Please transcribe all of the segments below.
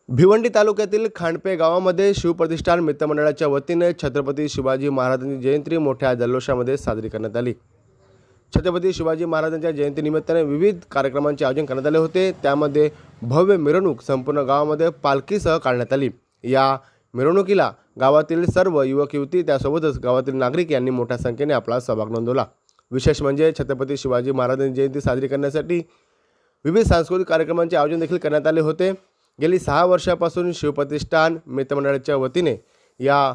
भिवंडी तालुक्यातील खांडपे गावामध्ये शिवप्रतिष्ठान मित्रमंडळाच्या वतीने छत्रपती शिवाजी महाराजांची जयंती मोठ्या जल्लोषामध्ये साजरी करण्यात आली। छत्रपती शिवाजी महाराजांच्या जयंतीनिमित्ताने विविध कार्यक्रमांचे आयोजन करण्यात आले होते। त्यामध्ये भव्य मिरवणूक संपूर्ण गावामध्ये पालखीसह काढण्यात आली। या मिरवणुकीला गावातील सर्व युवक युवती त्यासोबतच गावातील नागरिक यांनी मोठ्या संख्येने आपला सहभाग नोंदवला। विशेष म्हणजे छत्रपती शिवाजी महाराजांची जयंती साजरी करण्यासाठी विविध सांस्कृतिक कार्यक्रमांचे आयोजन देखील करण्यात आले होते। गेली 6 वर्षापासून शिवप्रतिष्ठान मित्रमंडळाच्या वतीने या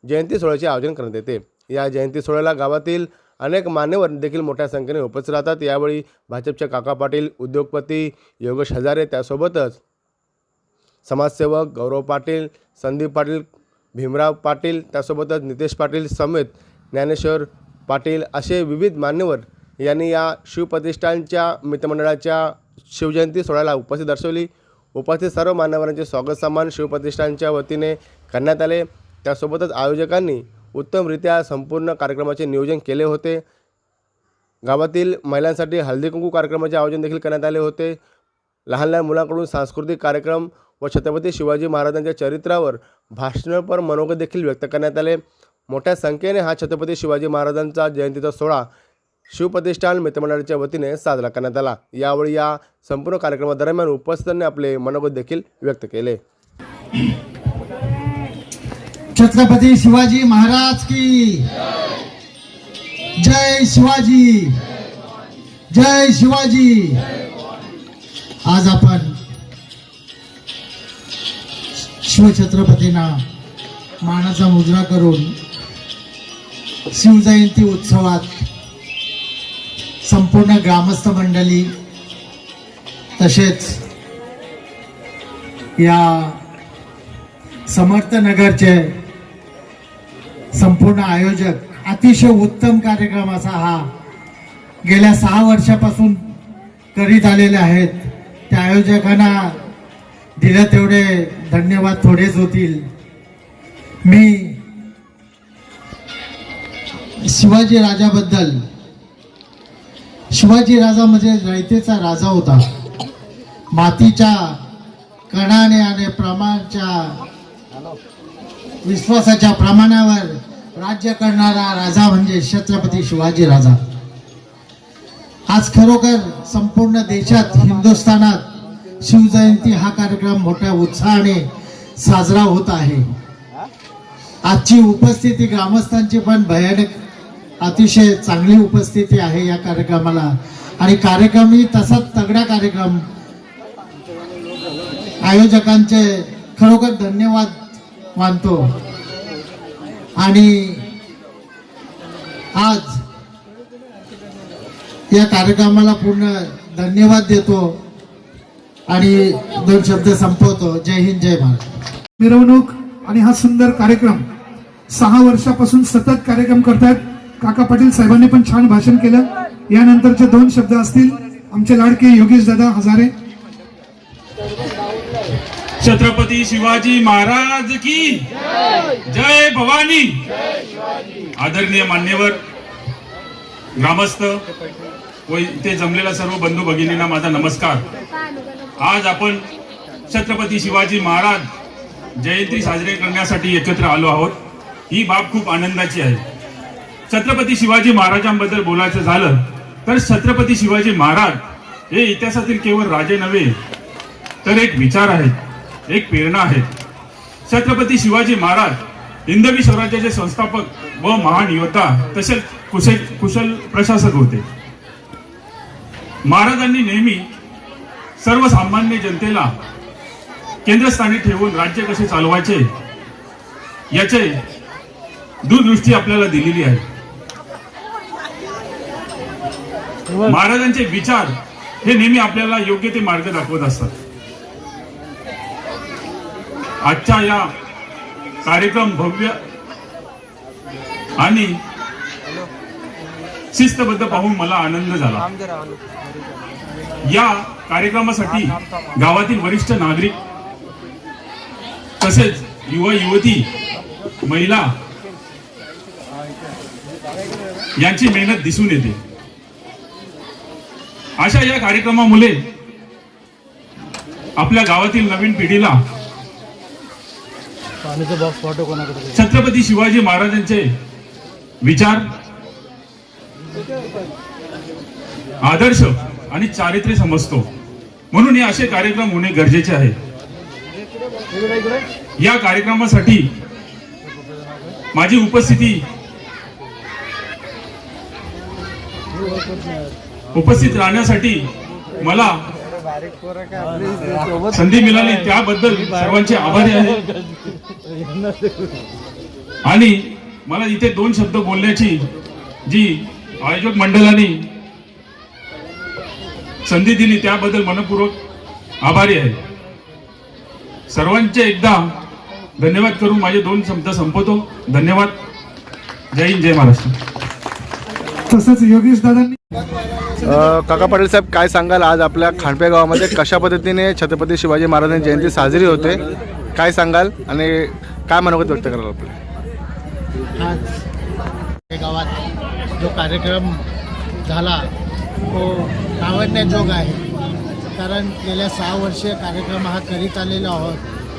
जयंती सोहळ्याचे आयोजन करण्यात येते। या जयंती सोहळ्याला गावातील अनेक मान्यवर देखील मोठ्या संख्येने उपस्थित राहतात। यावेळी भाजपचे काका पाटील, उद्योगपती योगेश हजारे, त्यासोबतच समाजसेवक गौरव पाटील, संदीप पाटील, भीमराव पाटील, त्यासोबतच नितेश पाटील समेत ज्ञानेश्वर पाटील असे विविध मान्यवर यांनी या शिवप्रतिष्ठानच्या मित्रमंडळाच्या शिवजयंती सोहळ्याला उपस्थिती दर्शवली। उपस्थित सर्व मान्यवरांचे स्वागत सन्मान शिवप्रतिष्ठानच्या वतीने करण्यात आले। त्यासोबतच आयोजकांनी उत्तमरित्या संपूर्ण कार्यक्रमाचे नियोजन केले होते। गावातील महिलांसाठी हळदी कुंकू कार्यक्रमाचे आयोजन देखील करण्यात आले होते। लहान लहान मुलांकडून सांस्कृतिक कार्यक्रम व छत्रपती शिवाजी महाराजांच्या चरित्रावर भाषणपर मनोगत देखील व्यक्त करण्यात आले। मोठ्या संख्येने हा छत्रपती शिवाजी महाराजांचा जयंतीचा सोहळा शिवप्रतिष्ठान मित्रमंडळाच्या वतीने साजरा करण्यात आला। यावेळी या संपूर्ण कार्यक्रमादरम्यान उपस्थितांनी आपले मनोगत देखील व्यक्त केले। छत्रपती शिवाजी महाराज की जय शिवाजी, जय शिवाजी। आज आपण शिवछत्रपतींना मानाचा मुजरा करून शिवजयंती उत्सवात संपूर्ण ग्रामस्थ मंडळी तसेच या समर्थ नगरचे संपूर्ण आयोजक अतिशय उत्तम कार्यक्रम असा हा गेल्या 6 वर्षापासून करीत आलेले आहेत। त्या आयोजकांना दिले तेवढे धन्यवाद थोडेच होतील। मी शिवाजी राजाबद्दल, शिवाजी राजा म्हणजे रयतेचा राजा होता। मातीच्या कणाने आणि प्रमाणाच्या विश्वासाच्या प्रमाणावर राज्य करणारा राजा म्हणजे छत्रपती शिवाजी राजा। आज खरोखर संपूर्ण देशात, हिंदुस्थानात शिवजयंती हा कार्यक्रम मोठ्या उत्साहाने साजरा होत आहे। आजची उपस्थिती ग्रामस्थांची पण भयानक अतिशय चांगली उपस्थिती आहे या कार्यक्रमाला आणि कार्यक्रमही तसाच तगडा कार्यक्रम। आयोजकांचे खरोखर धन्यवाद मानतो आणि आज या कार्यक्रमाला पूर्ण धन्यवाद देतो आणि 2 शब्द संपवतो। जय हिंद, जय महाराष्ट्र। मिरवणूक आणि हा सुंदर कार्यक्रम 6 वर्षापासून सतत कार्यक्रम करतात। काका पाटील साहेबांनी पण छान भाषण केलं। यानंतरचे 2 शब्द असतील आमचे लाडके योगेश दादा हजारे। छत्रपती शिवाजी महाराज की जय भवानी। आदरणीय मान्यवर, ग्रामस्थ व इथे जमलेला सर्व बंधू भगिनींना माझा नमस्कार। आज आपण छत्रपती शिवाजी महाराज जयंती साजरी करण्यासाठी एकत्र आलो आहोत। ही बाब खूप आनंदाची आहे। छत्रपती शिवाजी महाराजांबद्दल बोलायचं झालं तर छत्रपती शिवाजी महाराज हे इतिहासातील केवळ राजे नव्हे तर एक विचार आहेत, एक प्रेरणा आहेत। छत्रपती शिवाजी महाराज हिंदवी स्वराज्याचे संस्थापक व महान योद्धा तसेच कुशल प्रशासक होते। महाराजांनी नेहमी सर्वसामान्य जनतेला केंद्रस्थानी ठेवून राज्य कसे चालवायचे याचे दूरदृष्टी आपल्याला दिलेली आहे। महाराजांचे विचार हे नेहमी आपल्याला योग्य ते मार्ग दाखवत असतात। आजच्या या कार्यक्रम भव्य आणि शिस्तबद्ध पाहून मला आनंद झाला। या कार्यक्रमासाठी गावातील वरिष्ठ नागरिक तसेच युवा युवती, महिला यांची मेहनत दिसून येते। अशा या कार्यक्रमामुळे आपल्या गावातील नवीन पिढीला छत्रपती शिवाजी महाराजांचे विचार, आदर्श आणि चारित्र्य समजतो, म्हणून हे असे कार्यक्रम होणे गरजेचे आहे. या कार्यक्रमासाठी माझी उपस्थित राहण्यासाठी मला संधी मिळाली त्याबद्दल सर्वांचे आभारी आहे. आणि मला इथे 2 शब्द बोलण्याची जी आयोजक मंडळाने संधी दिली त्याबद्दल मनपूर्वक आभारी आहे. सर्वांचे एकदा धन्यवाद करून माझे 2 शब्द संपवतो. धन्यवाद. जय हिंद, जय महाराष्ट्र. तसंच योगेश दादांनी काका पाटील साहेब, काय सांगाल, आज आपल्या खांडपे गावामध्ये कशा पद्धतीने छत्रपती शिवाजी महाराजांची जयंती साजरी होते, काय सांगाल आणि काय मनोगत व्यक्त कराल आपले? आज गावात जो कार्यक्रम झाला तो लावण्याजोग आहे, कारण गेल्या 6 वर्षे कार्यक्रम हा करीत आलेलो आहोत.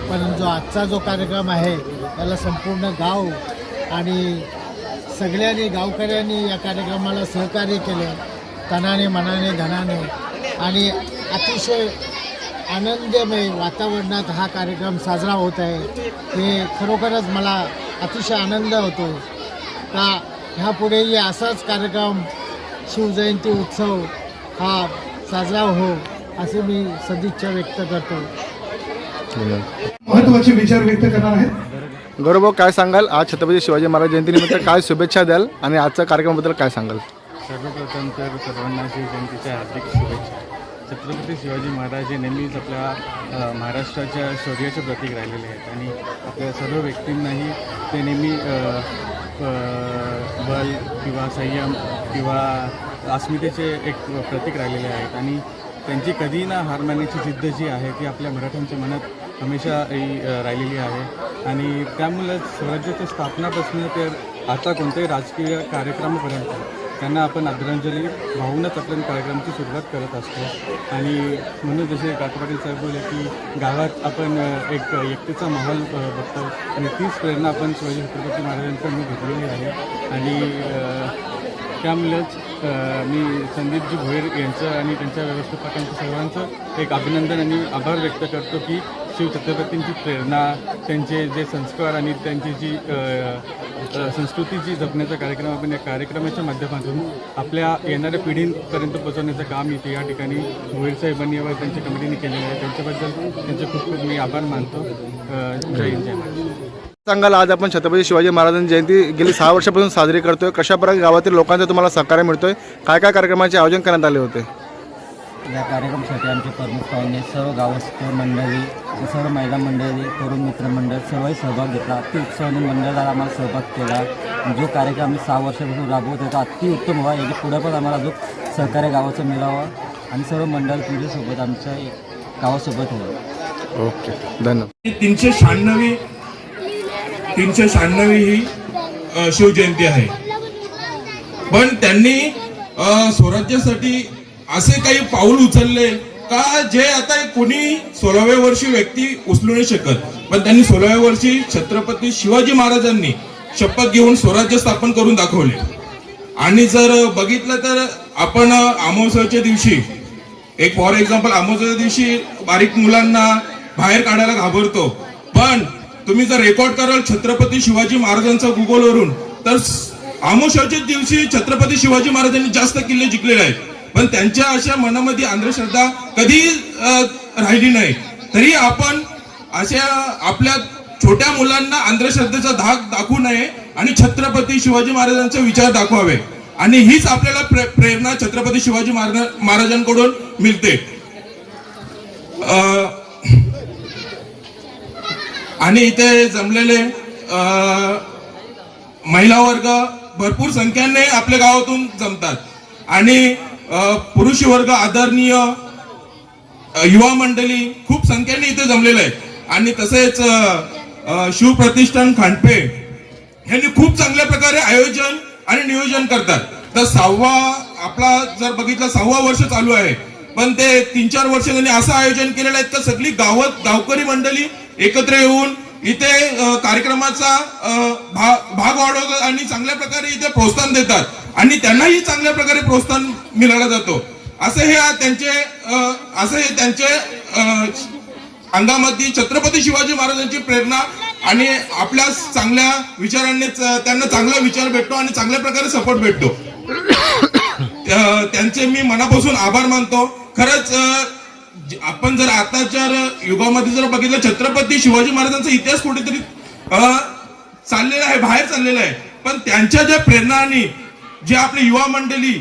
पण जो आजचा जो कार्यक्रम आहे त्याला संपूर्ण गाव आणि सगळ्यांनी गावकऱ्यांनी या कार्यक्रमाला सहकार्य केले, तनाने मनाने धनाने, आणि अतिशय आनंदमय वातावरणात हा कार्यक्रम साजरा होत आहे. हे खरोखरच मला अतिशय आनंद होतो का ह्यापुढेही असाच कार्यक्रम शिवजयंती उत्सव हा साजरा हो असे मी सदिच्छा व्यक्त करतो. महत्वाचे विचार व्यक्त करणार आहेत. गौरव, काय सांगाल, आज छत्रपती शिवाजी महाराज जयंतीनिमित्त काय शुभेच्छा द्याल आणि आजच्या कार्यक्रमाबद्दल काय सांगाल? सर्वप्रथम तर सर्वांना शिवजयंतीच्या हार्दिक शुभेच्छा. छत्रपती शिवाजी महाराज हे नेहमीच आपल्या महाराष्ट्राच्या शौर्याचे प्रतीक राहिलेले आहेत आणि आपल्या सर्व व्यक्तींनाही ते नेहमी बल किंवा संयम किंवा अस्मितेचे एक प्रतीक राहिलेले आहेत. आणि त्यांची कधी ना हार मानण्याची जिद्द जी आहे ती आपल्या मराठ्यांच्या मनात हमेशा राहिलेली आहे. आणि त्यामुळेच स्वराज्याच्या स्थापनापासून तर आता कोणत्याही राजकीय कार्यक्रमापर्यंत त्यांना आपण आदरांजली वाहूनच आपल्या कार्यक्रमाची सुरुवात करत असतो. आणि म्हणून जसे काका पाटील साहेब बोलले की गावात आपण एक एकतेचा माहोल बघतो आणि तीच प्रेरणा आपण शिवाजी छत्रपती महाराजांकडून घेतलेली आहे. आणि त्यामुळेच मी संदीपजी भोईर यांचं आणि त्यांच्या व्यवस्थापकांचं सर्वांचं एक अभिनंदन आणि आभार व्यक्त करतो की शिवछत्रपतींची प्रेरणा, त्यांचे जे संस्कार आणि त्यांची जी संस्कृती जी जपण्याचा कार्यक्रम आपण या कार्यक्रमाच्या माध्यमातून आपल्या येणाऱ्या पिढींपर्यंत पोहोचवण्याचं काम इथे या ठिकाणी भोईर साहेबांनी व त्यांच्या कमिटीने केलेलं आहे. त्यांच्याबद्दल त्यांचे खूप खूप मी आभार मानतो. जय हिंद, जय महाराष्ट्र. सांगाल, आज आपण छत्रपती शिवाजी महाराजांची जयंती गेली 6 वर्षापासून साजरी करतोय, कशा प्रकारे गावातील लोकांचं तुम्हाला सहकार्य मिळतोय, काय काय कार्यक्रमाचे आयोजन करण्यात आले होते? या कार्यक्रमासाठी आमचे प्रमुख पाहुणे, सर्व गावस्थ मंडळी, सर्व महिला मंडळी, तरुण मित्रमंडळ सर्वही सहभाग घेतला. अति उत्साहाने मंडळाला आम्हाला सहभाग केला. जो कार्यक्रम आम्ही 6 वर्षापासून राबवत होतो अति उत्तम व्हावा, याच्या पुढे पण आम्हाला जो सहकार्य गावाचं मिळावं आणि सर्व मंडळ तुमच्यासोबत आमच्या गावासोबत हवं. ओके, धन्यवाद. 396 ही शिवजयंती आहे. पण त्यांनी स्वराज्यासाठी असे काही पाऊल उचलले का जे आता कोणी 16व्या वर्षी व्यक्ती उचलू नाही शकत. पण त्यांनी 16व्या वर्षी छत्रपती शिवाजी महाराजांनी शपथ घेऊन स्वराज्य स्थापन करून दाखवले. आणि जर बघितलं तर आपण अमावस्येच्या दिवशी एक फॉर एक्झाम्पल अमावस्येच्या दिवशी बारीक मुलांना बाहेर काढायला घाबरतो. पण तुम्ही जर रेकॉर्ड कराल छत्रपती शिवाजी महाराजांचा गुगलवरून तर अमावस्येच्या दिवशी छत्रपती शिवाजी महाराजांनी जास्त किल्ले जिंकलेले आहेत. पण त्यांच्या अशा मनामध्ये अंधश्रद्धा कधी राहिली नाही. तरी आपण अशा आपल्या छोट्या मुलांना अंधश्रद्धेचा धाक दाखवू नये आणि छत्रपती शिवाजी महाराजांचे विचार दाखवावे. आणि हीच आपल्याला प्रेरणा छत्रपती शिवाजी महाराजांकडून मिळते. आणि इथे जमलेले महिला वर्ग भरपूर संख्येने आपल्या गावातून जमतात आणि पुरुष वर्ग आदरणीय युवा मंडळी खूप संख्येने इथे जमलेले आहेत. आणि तसेच शिवप्रतिष्ठान खांडपे यांनी खूप चांगल्या प्रकारे आयोजन आणि नियोजन करतात. तर 6वा आपला जर बघितलं 6वा वर्ष चालू आहे. पण ते 3-4 वर्ष त्यांनी असं आयोजन केलेलं आहे का सगळी गावकरी मंडळी एकत्र येऊन इथे कार्यक्रमाचा भाग वाढवतात आणि चांगल्या प्रकारे इथे प्रोत्साहन देतात आणि त्यांनाही चांगल्या प्रकारे प्रोत्साहन मिळाला जातो. असे हे त्यांचे अंगामध्ये छत्रपती शिवाजी महाराजांची प्रेरणा आणि आपल्या चांगल्या विचारांनी त्यांना चांगला विचार भेटतो आणि चांगल्या प्रकारे सपोर्ट भेटतो. त्यांचे मी मनापासून आभार मानतो. खरंच आपण जर आताच्या युगामध्ये जर बघितलं छत्रपती शिवाजी महाराजांचा इतिहास कुठेतरी चाललेला आहे, बाहेर चाललेला आहे. पण त्यांच्या ज्या प्रेरणांनी जे आपली युवा मंडळी,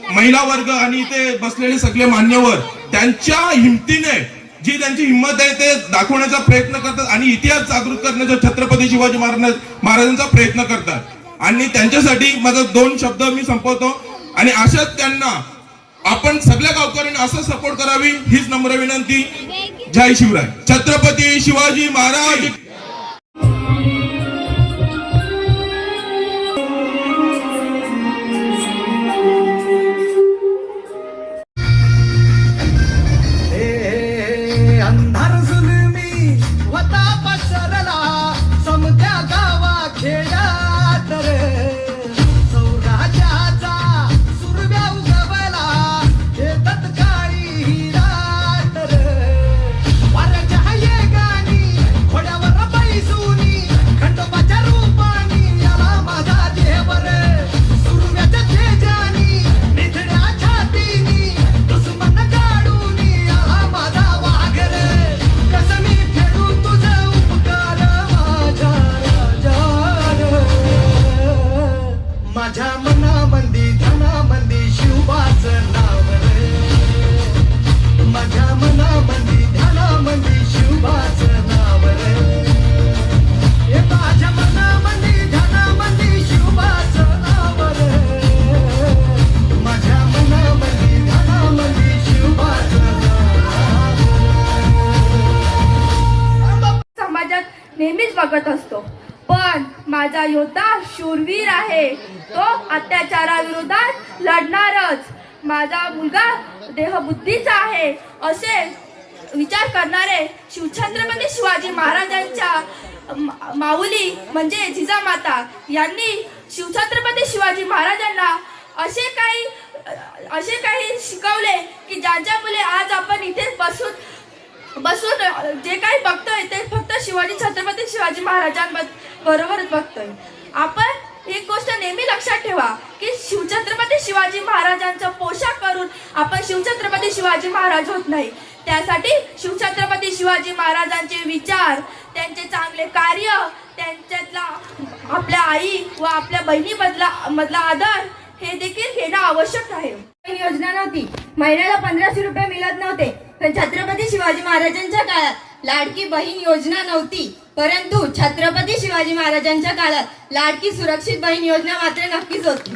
महिला वर्ग आणि इथे बसलेले सगळे मान्यवर त्यांच्या हिमतीने जी त्यांची हिंमत आहे ते दाखवण्याचा प्रयत्न करतात आणि इतिहास जागृत करण्याचा छत्रपती शिवाजी महाराजांचा प्रयत्न करतात. आणि त्यांच्यासाठी माझा 2 शब्द मी संपवतो आणि अशाच त्यांना आपण सगळ्या गावकऱ्यांनी असं सपोर्ट करावी हीच नम्र विनंती. जय शिवराय. छत्रपती शिवाजी महाराज. अंधार जुलमी होता पसरला समद्या गावा खेड्यात रे, सौराज्याचा सुरव्या उगवला शेतात काळी हिरात रे, वाऱ्याच्या येगानी घोड्यावर बैसूनी खंडोबाच्या रूपानी आला माझा देव रे, सुरव्याच्या तेजानी निधड्या छातीनी दुश्मन काढूनी आला माझा वाघ रे, कसं मी फेडू तुझं उपकार माझ्या राजा रे, माझ्या मनामंदी धनामंदी शिवबाचं नाव रे, माझ्या मनामंदी धनामंदी शिवबाचं नाव रे, हे माझ्या मनामंदी धनामंदी शिवबाचं नाव रे, माझ्या मनामंदी धनामंदी शिवबाचं नाव रे. समाजात नेहमीच बघत असतो, पण माझा योद्धा शूरवीर आहे, तो अत्याचाराविरोधात लढणारच. माझा मुलगा देहबुद्धीचा आहे असे विचार करणारे शिवछत्रपती शिवाजी महाराजांच्या माऊली म्हणजे जिजामाता यांनी शिवछत्रपती शिवाजी महाराजांना असे काही शिकवले की ज्यांच्यामुळे आज आपण इथे बसून जे काही बघतोय ते फक्त छत्रपती शिवाजी महाराजांबरोबरच बघतोय. आपण एक गोष्ट नेहमी लक्षात ठेवा की शिवछत्रपती शिवाजी महाराजांचा पोशाख करून आपण शिवछत्रपती शिवाजी महाराज होत नाही. त्यासाठी शिवछत्रपती शिवाजी महाराजांचे विचार, त्यांचे चांगले कार्य, त्यांच्यातला आपल्या आई व आपल्या बहिणी मधला आदर हे देखील घेणं आवश्यक आहे. योजना नव्हती, महिन्याला 1500 रुपये मिळत नव्हते. पण छत्रपती शिवाजी महाराजांच्या काळात लाडकी बहीण योजना नव्हती, परंतु छत्रपती शिवाजी महाराजांच्या काळात लाडकी सुरक्षित बहीण योजना मात्र नक्कीच होती.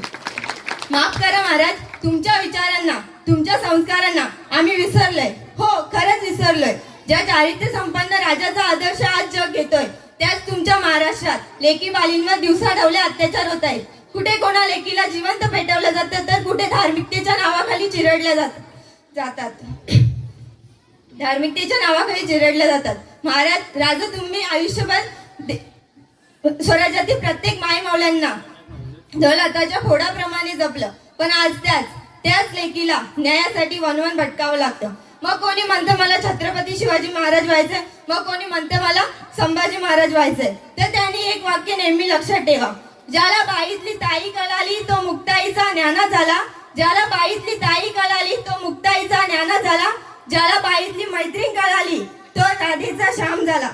माफ करा महाराज, तुमच्या विचारांना, तुमच्या संस्कारांना आम्ही विसरलोय. हो, खरंच विसरलोय. ज्या चारित्र्य संपन्न राजाचा आदर्श आज जग घेतोय, त्याच तुमच्या महाराष्ट्रात लेकी बालींवर दिवसाढवले अत्याचार होत आहेत. कुठे कोणा लेकीला जिवंत पेटवलं जातं, तर कुठे धार्मिकतेच्या नावाखाली चिरडल्या जातात. धार्मिकतेच्या नावाखाली चिरडल्या जातात. महाराज राजा, तुम्ही आयुष्यभर स्वराज्यातील प्रत्येक माय मावल्यांना दौलताच्या फोडाप्रमाणे जपलं, पण आज त्याच लेकीला न्यायासाठी वनवन भटकावं लागतं. मग कोणी म्हणतं मला छत्रपती शिवाजी महाराज व्हायचंय, मग कोणी म्हणतं मला संभाजी महाराज व्हायचंय. तर त्यांनी एक वाक्य नेहमी लक्षात ठेवा, ज्याला बाईतली ताई कळाली तो मुक्ताईचा ज्ञाना झाला, ज्याला बाईतली ताई कळाली तो मुक्ताईचा ज्ञाना झाला, ज्याला बाईतली मैत्रीण कळाली तो राधेचा श्याम झाला,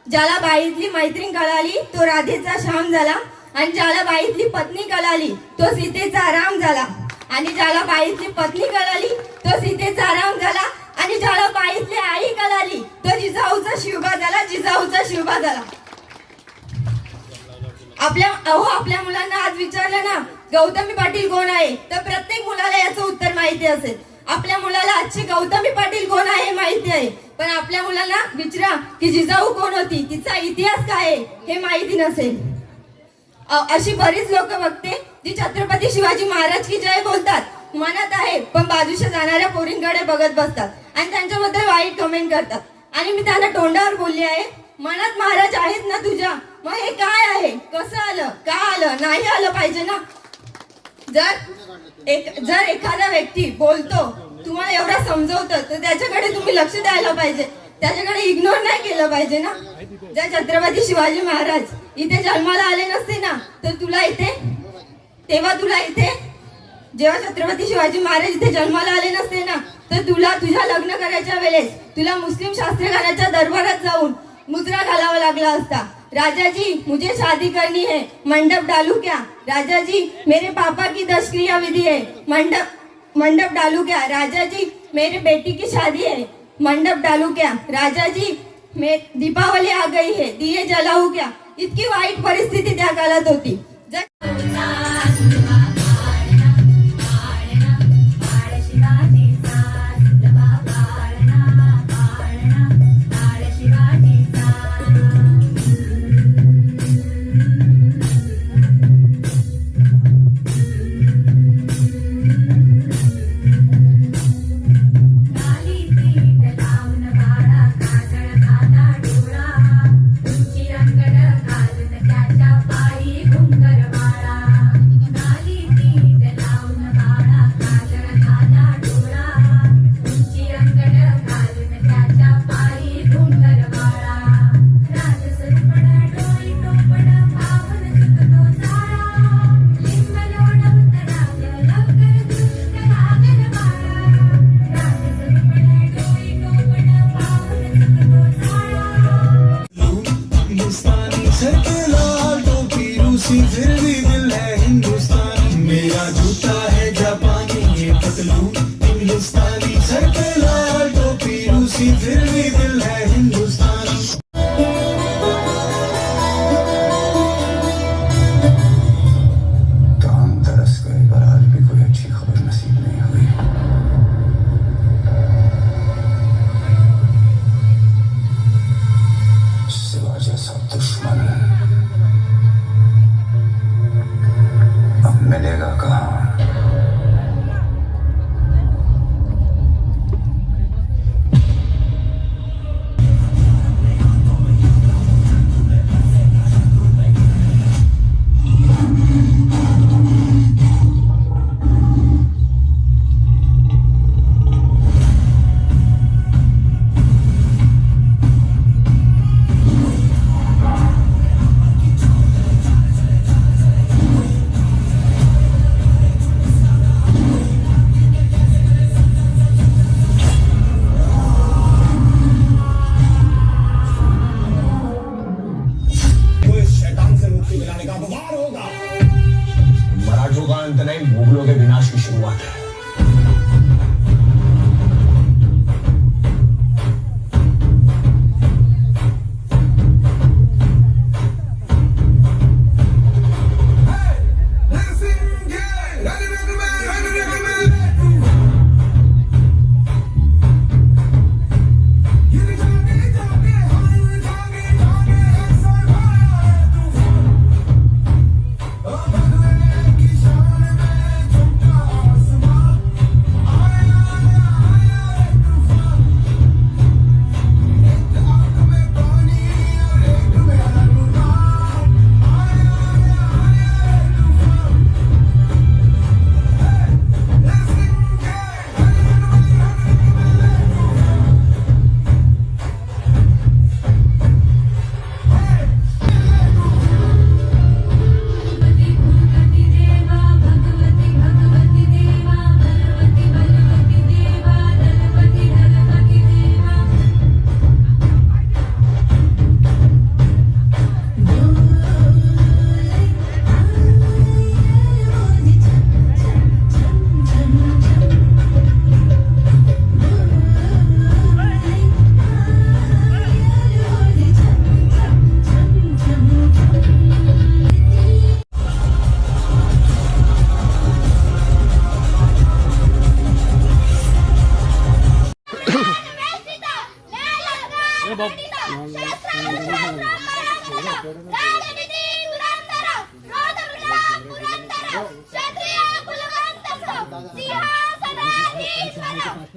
ज्याला बाईतली मैत्रीण कळाली तो राधेचा श्याम झाला, आणि ज्याला बाईतली पत्नी कळाली तो सीतेचा राम झाला, आणि ज्याला बाईतली पत्नी कळाली तो सीतेचा राम झाला, आणि ज्याला बाईतली आई कळाली तो जिजाऊचा शिवबा झाला, जिजाऊचा शिवबा झाला. आपल्या मुलांना आज विचारलं ना गौतमी पाटील कोण आहे, तर प्रत्येक मुलाला याचं उत्तर माहिती असेल. आपल्या मुलाला आजची गौतमी पाटील कोण आहे माहिती आहे, पण आपल्या मुलांना विचारा की जिजाऊ कोण होती, तिचा इतिहास काय आहे हे माहिती नसेल. अशी बरीच लोक बघते जी छत्रपती शिवाजी महाराज की जय बोलतात मनात आहे, पण बाजूच्या जाणाऱ्या पोरींकडे बघत बसतात आणि त्यांच्याबद्दल वाईट कमेंट करतात. आणि मी त्यांना तोंडावर बोलली आहे मनात महाराज आहेत ना तुझ्या. मग हे काय आहे, कसं आलं, का आलं, नाही आलं पाहिजे ना. जर एखादा व्यक्ती बोलतो, तुम्हाला एवढा समजवतं, तर त्याच्याकडे तुम्ही लक्ष द्यायला पाहिजे, त्याच्याकडे इग्नोर नाही केलं पाहिजे ना. जर छत्रपती शिवाजी महाराज इथे जन्माला आले नसते ना, तर तुला इथे जेव्हा छत्रपती शिवाजी महाराज इथे जन्माला आले नसते ना, तर तुझ्या लग्न करायच्या वेळेस तुला मुस्लिम शास्त्रज्ञानाच्या दरबारात जाऊन मुद्रा घालावा लागला असता. राजाजी मुझे शादी करनी है, मंडप डालू क्या. राजाजी मेरे पापा की 10 क्रिया विधि है, मंडप डालू क्या. राजाजी मेरे बेटी की शादी है, मंडप डालू क्या. राजाजी दीपावली आ गई है, दिये जलाऊ क्या. इतकी वाईट परिस्थिती त्या काळात होती. फिर भी दिल है हिंदुस्तानी, मेरा जूता है जापानी, ये पतलून इंग्लिस्तानी, सर पे लाल टोपी रूसी, फिर भी दिल है हिंदुस्तानी. तो हम तरस गए पर आज भी कोई अच्छी खबर नसीब नहीं हुई. सिवा जैसा दुश्मन मिलेगा कहाँ. मराठों का अंत नहीं, मुगलों के विनाश की शुरुआत है.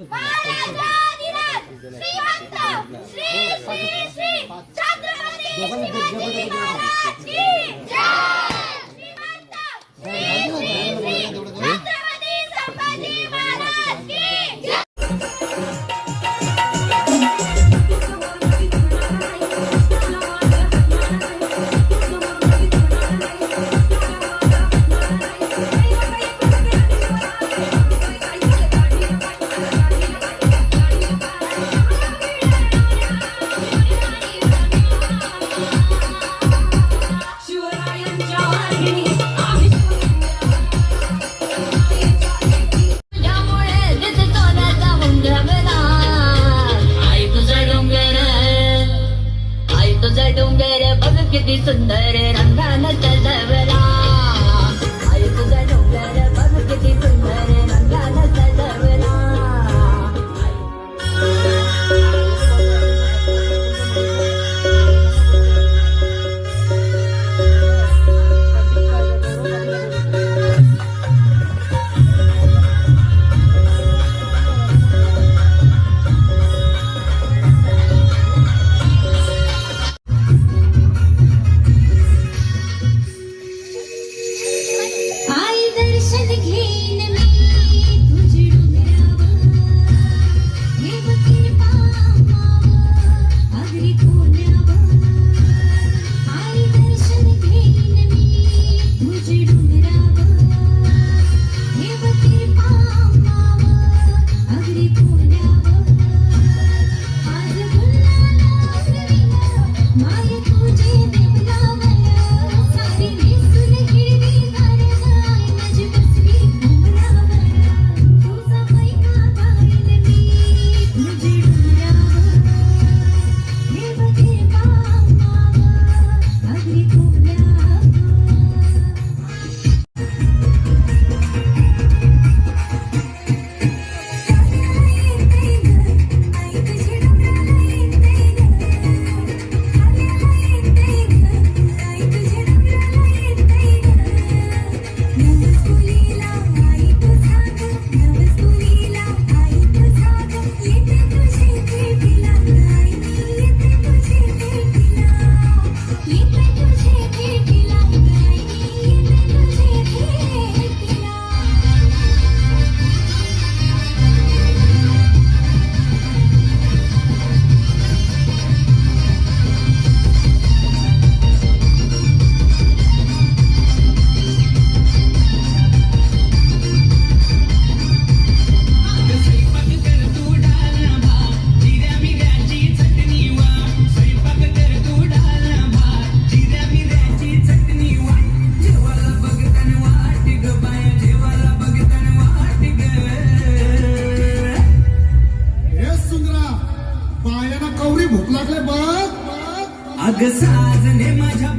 महाराजाधिराज किती सुंदर रंगानं सजवला, आई तुझा डोंगर बघ किती सुंदर रंगानं सजवला. पायाला कवरी भूक लागले बघ. अग साजने माझ्या